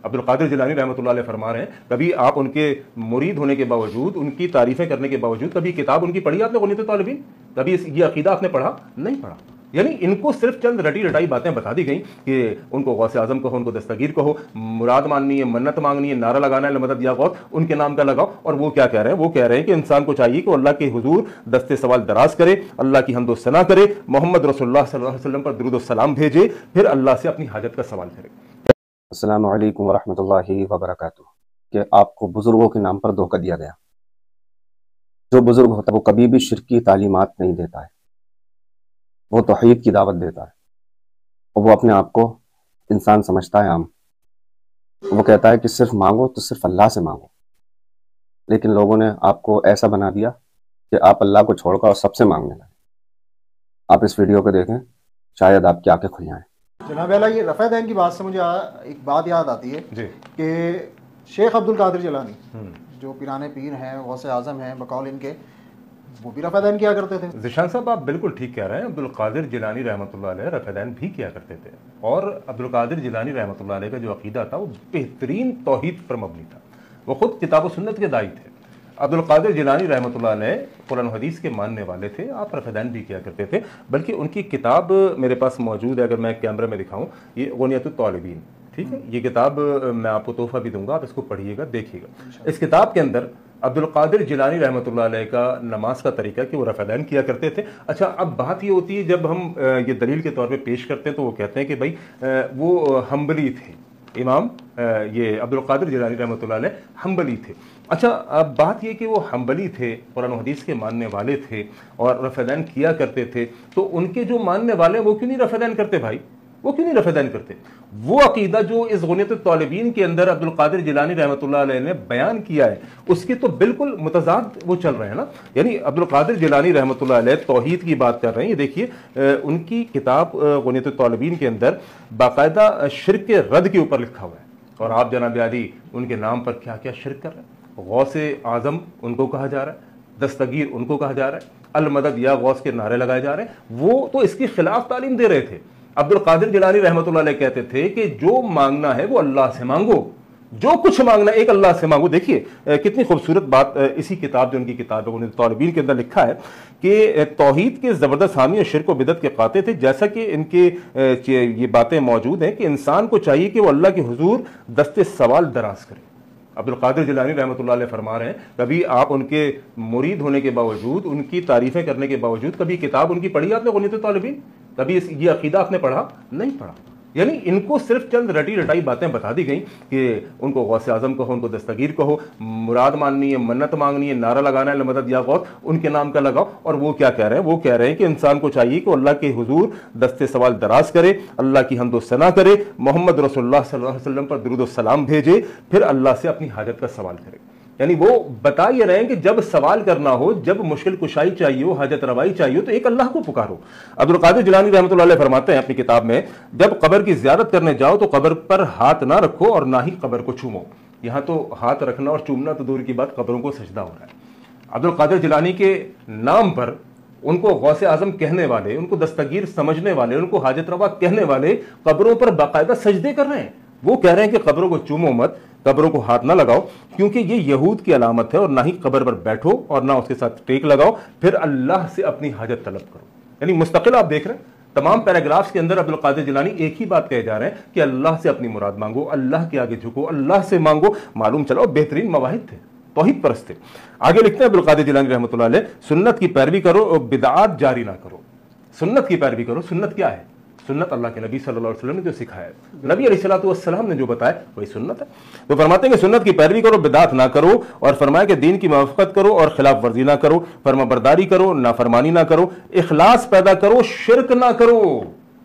عبد القادر جیلانی رحمۃ اللہ علیہ فرما رہے ہیں کبھی آپ ان کے مرید ہونے کے باوجود، ان کی تعریفیں کرنے کے باوجود کبھی کتاب ان کی پڑھی آپ نے غنیۃ الطالبین؟ کبھی یہ عقیدہ آپ نے پڑھا؟ نہیں پڑھا۔ یعنی ان کو صرف چند رٹی رٹائی باتیں بتا دی گئیں کہ ان کو غوث اعظم کہو، ان کو دستگیر کہو، مراد ماننی ہے، منت مانگنی ہے، نعرہ لگانا ہے لمدد یا غوث، ان کے نام کا لگاؤ۔ اور وہ کیا کہہ رہے ہیں؟ وہ کہہ رہے ہیں کہ انسان کو چاہیے کہ اللہ کے حضور دست سوال دراز کرے، اللہ کی حمد و ثنا کرے، محمد رسول اللہ صلی اللہ علیہ وسلم پر درود و سلام بھیجے، پھر اللہ سے اپنی حاجت کا سوال کرے۔ السلام علیکم ورحمۃ اللہ وبرکاتہ۔ کہ آپ کو بزرگوں کے نام پر دھوکہ دیا گیا۔ جو بزرگ ہوتا ہے وہ کبھی بھی شرک کی تعلیمات نہیں دیتا ہے، وہ توحید کی دعوت دیتا ہے، اور وہ اپنے آپ کو انسان سمجھتا ہے عام۔ وہ کہتا ہے کہ صرف مانگو تو صرف اللہ سے مانگو، لیکن لوگوں نے آپ کو ایسا بنا دیا کہ آپ اللہ کو چھوڑ کر اور سب سے مانگنے لگے۔ آپ اس ویڈیو کو دیکھیں، شاید آپ کی آنکھیں کھل جائیں۔ جناب اعلیٰ، یہ رفع دین کی بات سے مجھے ایک بات یاد آتی ہے جی کہ شیخ عبد القادر جیلانی جو پیرانے پیر ہیں، غوث اعظم ہیں بقول ان کے، وہ بھی رفع دین کیا کرتے تھے۔ ذیشان صاحب آپ بالکل ٹھیک کہہ رہے ہیں، عبد القادر جیلانی رحمۃ اللہ علیہ رفع دین بھی کیا کرتے تھے، اور عبد القادر جیلانی رحمۃ اللہ علیہ کا جو عقیدہ تھا وہ بہترین توحید پر مبنی تھا، وہ خود کتاب و سنت کے داعی تھے۔ عبد القادر جیلانی رحمۃ اللہ علیہ قرآن و حدیث کے ماننے والے تھے، آپ رفع دین بھی کیا کرتے تھے، بلکہ ان کی کتاب میرے پاس موجود ہے، اگر میں کیمرے میں دکھاؤں، یہ غنیۃ الطالبین، ٹھیک ہے، یہ کتاب میں آپ کو تحفہ بھی دوں گا، آپ اس کو پڑھیے گا، دیکھیے گا۔ اس کتاب کے اندر عبد القادر جیلانی رحمۃ اللہ علیہ کا نماز کا طریقہ کہ وہ رفع دین کیا کرتے تھے۔ اچھا، اب بات یہ ہوتی ہے جب ہم یہ دلیل کے طور پہ پیش کرتے ہیں تو وہ کہتے ہیں کہ بھائی وہ حنبلی تھے، امام یہ عبد القادر جیلانی رحمۃ اللہ علیہ حنبلی تھے۔ اچھا، اب بات یہ کہ وہ حنبلی تھے، قرآن و حدیث کے ماننے والے تھے اور رفع دین کیا کرتے تھے، تو ان کے جو ماننے والے وہ کیوں نہیں رفع دین کرتے بھائی؟ وہ کیوں نہیں رفع دین کرتے؟ وہ عقیدہ جو اس غنیۃ الطالبین کے اندر عبد القادر جیلانی رحمۃ اللہ علیہ نے بیان کیا ہے، اس کے تو بالکل متضاد وہ چل رہے ہیں نا۔ یعنی عبد القادر جیلانی رحمۃ اللہ علیہ توحید کی بات کر رہے ہیں، یہ دیکھیے ان کی کتاب غنیۃ الطالبین کے اندر باقاعدہ شرک کے رد کے اوپر لکھا ہوا ہے، اور آپ جناب علی ان کے نام پر کیا کیا شرک کر رہے ہیں۔ غوث اعظم ان کو کہا جا رہا ہے، دستگیر ان کو کہا جا رہا ہے، المدد یا غوث کے نعرے لگائے جا رہے ہیں، وہ تو اس کی خلاف تعلیم دے رہے تھے۔ عبد القادر جیلانی رحمۃ اللہ علیہ کہتے تھے کہ جو مانگنا ہے وہ اللہ سے مانگو، جو کچھ مانگنا ہے ایک اللہ سے مانگو۔ دیکھیے کتنی خوبصورت بات اسی کتاب جو ان کی کتاب غنیۃ الطالبین کے اندر لکھا ہے کہ توحید کے زبردست حامی اور شرک و بدعت کے قاطع تھے، جیسا کہ ان کے یہ باتیں موجود ہیں کہ انسان کو چاہیے کہ وہ اللہ کے حضور دست سوال دراز کرے۔ عبد القادر جیلانی رحمۃ اللہ علیہ فرما رہے ہیں کبھی آپ ان کے مرید ہونے کے باوجود، ان کی تعریفیں کرنے کے باوجود کبھی کتاب ان کی پڑھی آپ نے غنیۃ الطالبین؟ کبھی یہ عقیدہ آپ نے پڑھا؟ نہیں پڑھا۔ یعنی ان کو صرف چند رٹی رٹائی باتیں بتا دی گئیں کہ ان کو غوث اعظم کہو، ان کو دستگیر کہو، مراد ماننی ہے، منت مانگنی ہے، نعرہ لگانا ہے لمدد یا غوث، ان کے نام کا لگاؤ۔ اور وہ کیا کہہ رہے ہیں؟ وہ کہہ رہے ہیں کہ انسان کو چاہیے کہ اللہ کے حضور دست سوال دراز کرے، اللہ کی حمد و ثنا کرے، محمد رسول اللہ صلی اللہ علیہ وسلم پر درود و سلام بھیجے، پھر اللہ سے اپنی حاجت کا سوال کرے۔ یعنی وہ بتا یہ رہے ہیں کہ جب سوال کرنا ہو، جب مشکل کشائی چاہیے ہو، حاجت روائی چاہیے ہو، تو ایک اللہ کو پکارو۔ عبد القادر جیلانی رحمۃ اللہ علیہ فرماتے ہیں اپنی کتاب میں، جب قبر کی زیارت کرنے جاؤ تو قبر پر ہاتھ نہ رکھو اور نہ ہی قبر کو چومو۔ یہاں تو ہاتھ رکھنا اور چومنا تو دور کی بات، قبروں کو سجدہ ہو رہا ہے۔ عبد القادر جیلانی کے نام پر ان کو غوث اعظم کہنے والے، ان کو دستگیر سمجھنے والے، ان کو حاجت روا کہنے والے قبروں پر باقاعدہ سجدے کر رہے ہیں۔ وہ کہہ رہے ہیں کہ قبروں کو چومو مت، قبروں کو ہاتھ نہ لگاؤ، کیونکہ یہ یہود کی علامت ہے، اور نہ ہی قبر پر بیٹھو اور نہ اس کے ساتھ ٹیک لگاؤ، پھر اللہ سے اپنی حاجت طلب کرو۔ یعنی مستقل آپ دیکھ رہے ہیں تمام پیراگرافز کے اندر عبد القادر جیلانی ایک ہی بات کہے جا رہے ہیں کہ اللہ سے اپنی مراد مانگو، اللہ کے آگے جھکو، اللہ سے مانگو۔ معلوم چلو بہترین مواہد تھے، توحید پرست تھے۔ آگے لکھتے ہیں عبد القادر جیلانی رحمۃ اللہ علیہ، سنت کی پیروی کرو اور بدعات جاری نہ کرو۔ سنت کی پیروی کرو، سنت کیا ہے؟ سنت اللہ کے نبی صلی اللہ علیہ وسلم نے جو سکھایا ہے، نبی علیہ السلام نے جو بتایا وہی سنت ہے۔ تو فرماتے ہیں کہ سنت کی پیروی کرو، بدعت نہ کرو، اور فرمایا کہ دین کی موافقت کرو اور خلاف ورزی نہ کرو، فرما برداری کرو، نافرمانی نہ کرو، اخلاص پیدا کرو، شرک نہ کرو،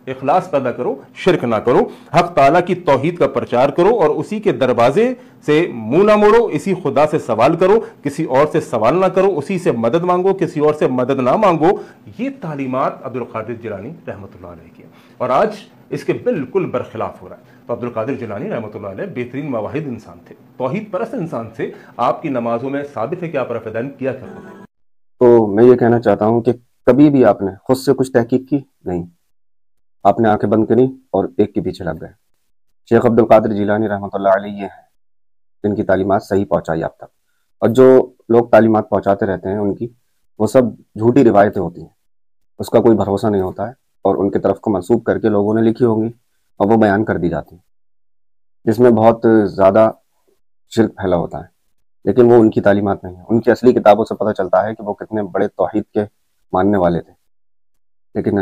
اخلاص پیدا کرو، شرک نہ کرو، حق تعالیٰ کی توحید کا پرچار کرو اور اسی کے دروازے سے منہ نہ موڑو، اسی خدا سے سوال کرو، کسی اور سے سوال نہ کرو، اسی سے مدد مانگو، کسی اور سے مدد نہ مانگو۔ یہ تعلیمات عبد القادر جیلانی رحمۃ اللہ علیہ کی، اور آج اس کے بالکل برخلاف ہو رہا ہے۔ تو عبد القادر جیلانی رحمۃ اللہ علیہ بہترین مواحد انسان تھے، توحید پرست انسان تھے۔ آپ کی نمازوں میں ثابت ہے کہ آپ رفع دین کیا کرتے تھے۔ تو میں یہ کہنا چاہتا ہوں کہ کبھی بھی آپ نے خود سے کچھ تحقیق کی نہیں، آپ نے آنکھیں بند کری اور ایک کے پیچھے لگ گئے۔ شیخ عبد القادر جیلانی رحمۃ اللہ علیہ یہ ہیں جن کی تعلیمات صحیح پہنچائی آپ تک، اور جو لوگ تعلیمات پہنچاتے رہتے ہیں ان کی وہ سب جھوٹی روایتیں ہوتی ہیں، اس کا کوئی بھروسہ نہیں ہوتا ہے، اور ان کی طرف کو منسوب کر کے لوگوں نے لکھی ہوں گی اور وہ بیان کر دی جاتی ہیں، جس میں بہت زیادہ شرک پھیلا ہوتا ہے، لیکن وہ ان کی تعلیمات نہیں ہیں۔ ان کی اصلی کتابوں سے پتہ چلتا ہے کہ وہ کتنے بڑے توحید کے ماننے والے تھے، لیکن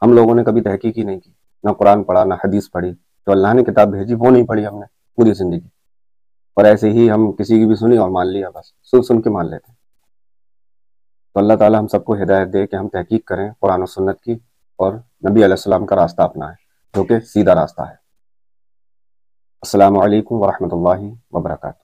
ہم لوگوں نے کبھی تحقیق ہی نہیں کی، نہ قرآن پڑھا، نہ حدیث پڑھی، جو اللہ نے کتاب بھیجی وہ نہیں پڑھی ہم نے پوری زندگی، اور ایسے ہی ہم کسی کی بھی سنی اور مان لیا، بس سن کے مان لیتے ہیں۔ تو اللہ تعالیٰ ہم سب کو ہدایت دے کہ ہم تحقیق کریں قرآن و سنت کی، اور نبی علیہ السلام کا راستہ اپنائیں جو کہ سیدھا راستہ ہے۔ السلام علیکم ورحمۃ اللہ وبرکاتہ۔